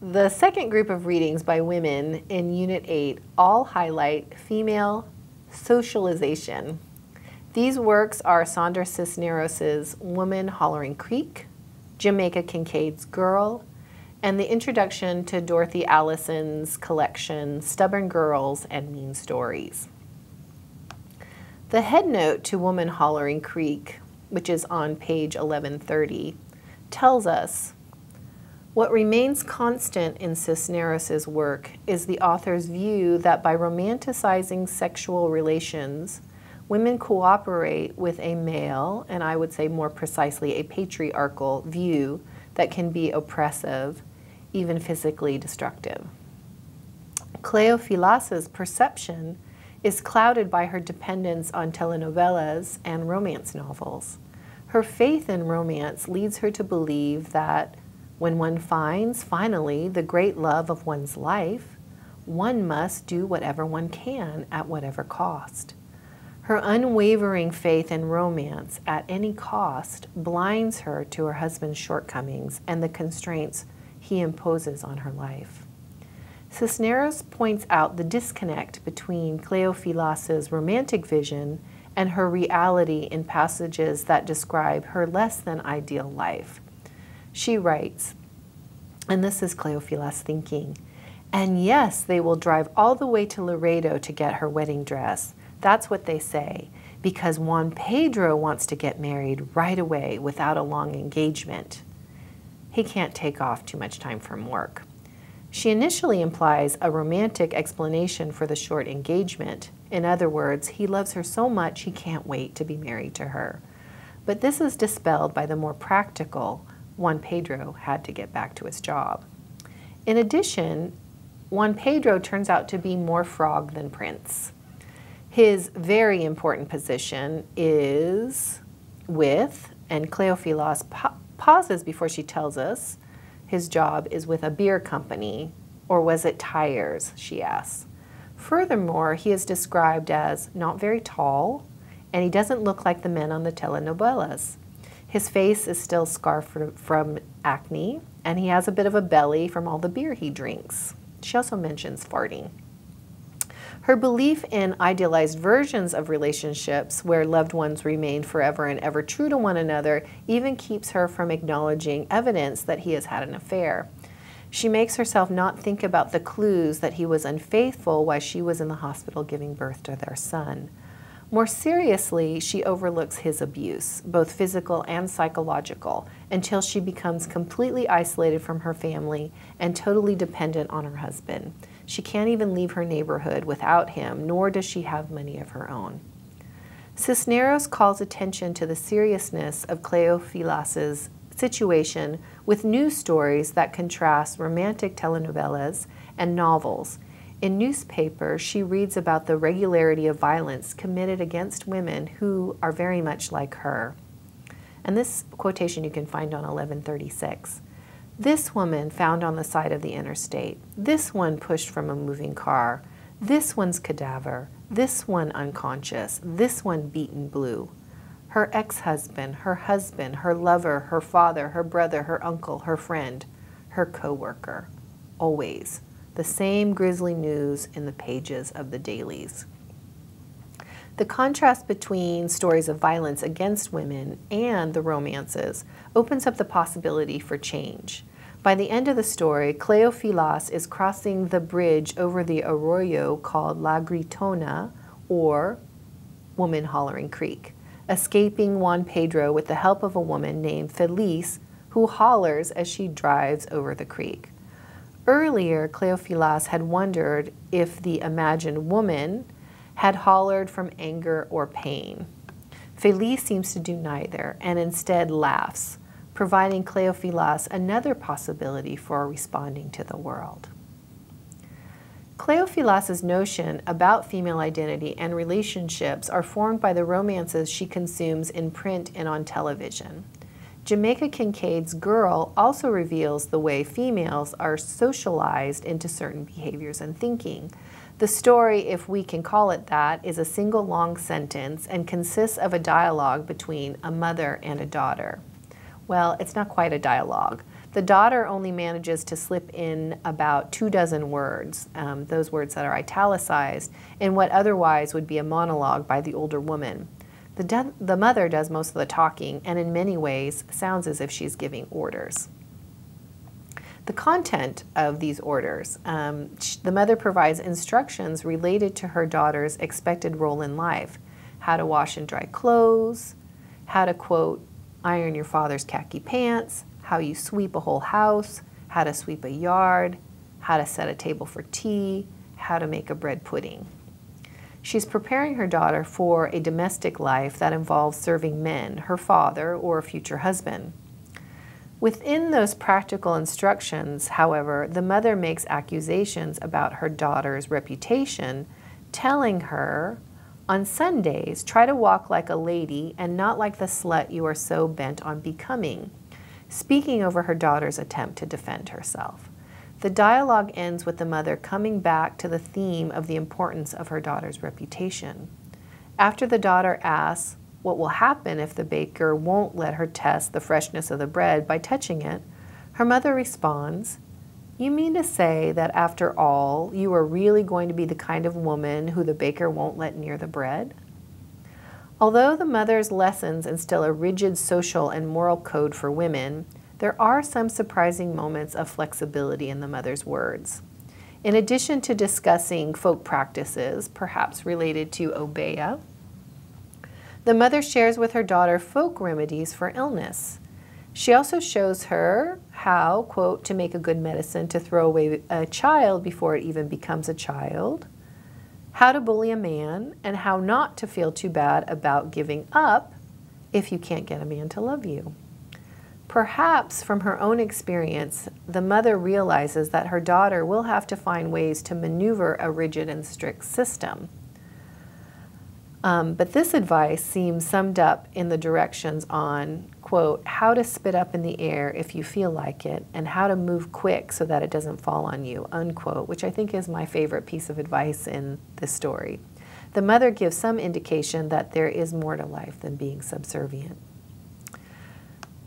The second group of readings by women in Unit 8 all highlight female socialization. These works are Sandra Cisneros' Woman Hollering Creek, Jamaica Kincaid's Girl, and the introduction to Dorothy Allison's collection, Stubborn Girls and Mean Stories. The headnote to Woman Hollering Creek, which is on page 1130, tells us, what remains constant in Cisneros' work is the author's view that by romanticizing sexual relations, women cooperate with a male, and I would say more precisely a patriarchal view that can be oppressive, even physically destructive. Cleofilas's perception is clouded by her dependence on telenovelas and romance novels. Her faith in romance leads her to believe that when one finds, finally, the great love of one's life, one must do whatever one can at whatever cost. Her unwavering faith in romance at any cost blinds her to her husband's shortcomings and the constraints he imposes on her life. Cisneros points out the disconnect between Cleofilas's romantic vision and her reality in passages that describe her less than ideal life. She writes, and this is Cleofilas thinking, and yes, they will drive all the way to Laredo to get her wedding dress. That's what they say, because Juan Pedro wants to get married right away without a long engagement. He can't take off too much time from work. She initially implies a romantic explanation for the short engagement. In other words, he loves her so much he can't wait to be married to her. But this is dispelled by the more practical Juan Pedro had to get back to his job. In addition, Juan Pedro turns out to be more frog than prince. His very important position is with, and Cleofilas pauses before she tells us, his job is with a beer company, or was it tires, she asks. Furthermore, he is described as not very tall, and he doesn't look like the men on the telenovelas. His face is still scarred from acne, and he has a bit of a belly from all the beer he drinks. She also mentions farting. Her belief in idealized versions of relationships where loved ones remain forever and ever true to one another even keeps her from acknowledging evidence that he has had an affair. She makes herself not think about the clues that he was unfaithful while she was in the hospital giving birth to their son. More seriously, she overlooks his abuse, both physical and psychological, until she becomes completely isolated from her family and totally dependent on her husband. She can't even leave her neighborhood without him, nor does she have money of her own. Cisneros calls attention to the seriousness of Cleofilas's situation with news stories that contrast romantic telenovelas and novels. In newspapers, she reads about the regularity of violence committed against women who are very much like her. And this quotation you can find on 1136. This woman found on the side of the interstate. This one pushed from a moving car. This one's cadaver. This one unconscious. This one beaten blue. Her ex-husband, her lover, her father, her brother, her uncle, her friend, her co-worker. Always the same grisly news in the pages of the dailies. The contrast between stories of violence against women and the romances opens up the possibility for change. By the end of the story, Cleofilas is crossing the bridge over the arroyo called La Gritona, or Woman Hollering Creek, escaping Juan Pedro with the help of a woman named Feliz, who hollers as she drives over the creek. Earlier, Cleofilas had wondered if the imagined woman had hollered from anger or pain. Feliz seems to do neither, and instead laughs, providing Cleofilas another possibility for responding to the world. Cleofilas's notion about female identity and relationships are formed by the romances she consumes in print and on television. Jamaica Kincaid's Girl also reveals the way females are socialized into certain behaviors and thinking. The story, if we can call it that, is a single long sentence and consists of a dialogue between a mother and a daughter. Well, it's not quite a dialogue. The daughter only manages to slip in about 24 words, those words that are italicized, in what otherwise would be a monologue by the older woman. The mother does most of the talking and in many ways sounds as if she's giving orders. The content of these orders, the mother provides instructions related to her daughter's expected role in life, how to wash and dry clothes, how to, quote, iron your father's khaki pants, how you sweep a whole house, how to sweep a yard, how to set a table for tea, how to make a bread pudding. She's preparing her daughter for a domestic life that involves serving men, her father or a future husband. Within those practical instructions, however, the mother makes accusations about her daughter's reputation, telling her, on Sundays, try to walk like a lady and not like the slut you are so bent on becoming, speaking over her daughter's attempt to defend herself. The dialogue ends with the mother coming back to the theme of the importance of her daughter's reputation. After the daughter asks what will happen if the baker won't let her test the freshness of the bread by touching it, her mother responds, "You mean to say that after all, you are really going to be the kind of woman who the baker won't let near the bread?" Although the mother's lessons instill a rigid social and moral code for women, there are some surprising moments of flexibility in the mother's words. In addition to discussing folk practices, perhaps related to Obeah, the mother shares with her daughter folk remedies for illness. She also shows her how, quote, to make a good medicine to throw away a child before it even becomes a child, how to bully a man, and how not to feel too bad about giving up if you can't get a man to love you. Perhaps from her own experience, the mother realizes that her daughter will have to find ways to maneuver a rigid and strict system. But this advice seems summed up in the directions on, quote, how to spit up in the air if you feel like it, and how to move quick so that it doesn't fall on you, unquote, which I think is my favorite piece of advice in this story. The mother gives some indication that there is more to life than being subservient.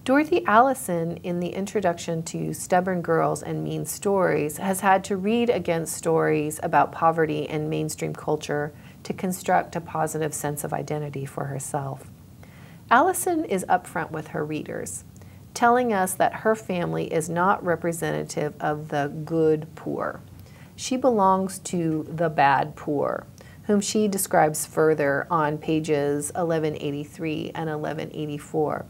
Dorothy Allison, in the introduction to Stubborn Girls and Mean Stories, has had to read against stories about poverty and mainstream culture to construct a positive sense of identity for herself. Allison is upfront with her readers, telling us that her family is not representative of the good poor. She belongs to the bad poor, whom she describes further on pages 1183 and 1184.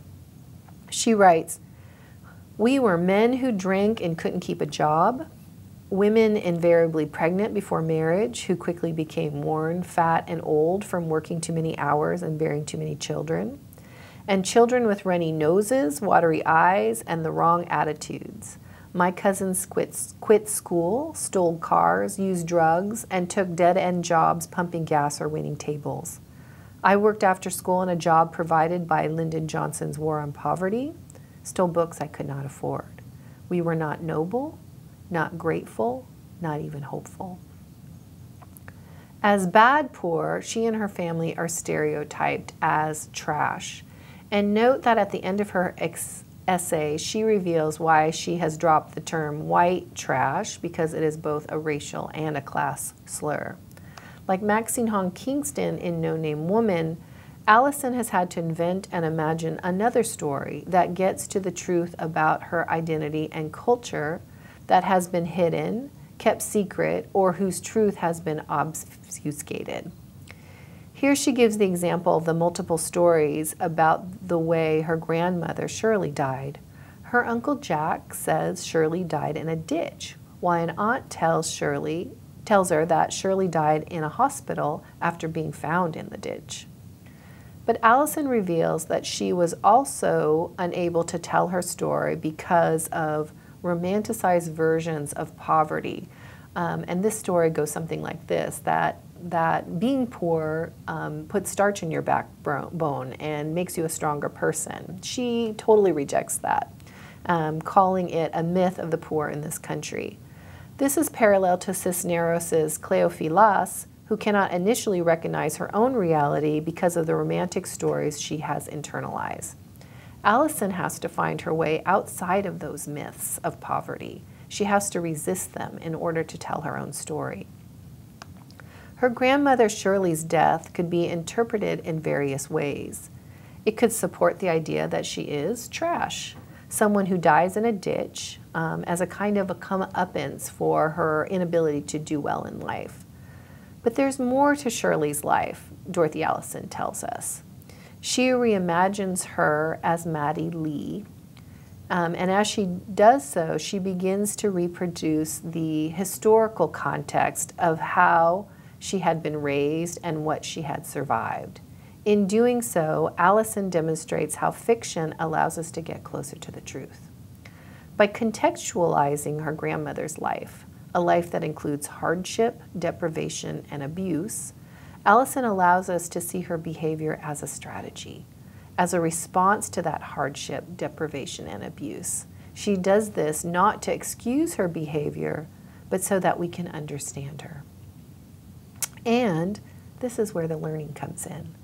She writes, "We were men who drank and couldn't keep a job, women invariably pregnant before marriage who quickly became worn, fat, and old from working too many hours and bearing too many children, and children with runny noses, watery eyes, and the wrong attitudes. My cousins quit school, stole cars, used drugs, and took dead-end jobs pumping gas or waiting tables. I worked after school in a job provided by Lyndon Johnson's War on Poverty, stole books I could not afford. We were not noble, not grateful, not even hopeful." As bad poor, she and her family are stereotyped as trash. And note that at the end of her essay, she reveals why she has dropped the term white trash, because it is both a racial and a class slur. Like Maxine Hong Kingston in No Name Woman, Allison has had to invent and imagine another story that gets to the truth about her identity and culture that has been hidden, kept secret, or whose truth has been obfuscated. Here she gives the example of the multiple stories about the way her grandmother Shirley died. Her Uncle Jack says Shirley died in a ditch, while an aunt tells her that Shirley died in a hospital after being found in the ditch. But Allison reveals that she was also unable to tell her story because of romanticized versions of poverty. And this story goes something like this, that being poor puts starch in your backbone and makes you a stronger person. She totally rejects that, calling it a myth of the poor in this country. This is parallel to Cisneros' Cleophilas, who cannot initially recognize her own reality because of the romantic stories she has internalized. Allison has to find her way outside of those myths of poverty. She has to resist them in order to tell her own story. Her grandmother Shirley's death could be interpreted in various ways. It could support the idea that she is trash, someone who dies in a ditch as a kind of a comeuppance for her inability to do well in life. But there's more to Shirley's life, Dorothy Allison tells us. She reimagines her as Maddie Lee, and as she does so, she begins to reproduce the historical context of how she had been raised and what she had survived. In doing so, Allison demonstrates how fiction allows us to get closer to the truth. By contextualizing her grandmother's life, a life that includes hardship, deprivation, and abuse, Allison allows us to see her behavior as a strategy, as a response to that hardship, deprivation, and abuse. She does this not to excuse her behavior, but so that we can understand her. And this is where the learning comes in.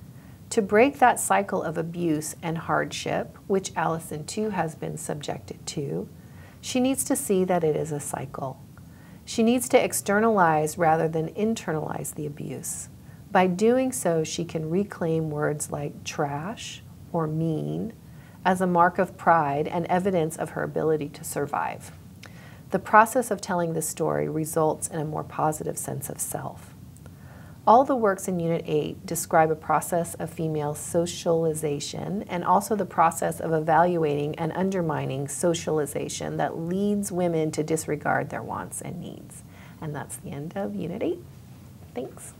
To break that cycle of abuse and hardship, which Allison too has been subjected to, she needs to see that it is a cycle. She needs to externalize rather than internalize the abuse. By doing so, she can reclaim words like trash or mean as a mark of pride and evidence of her ability to survive. The process of telling the story results in a more positive sense of self. All the works in Unit 8 describe a process of female socialization and also the process of evaluating and undermining socialization that leads women to disregard their wants and needs. And that's the end of Unit 8. Thanks.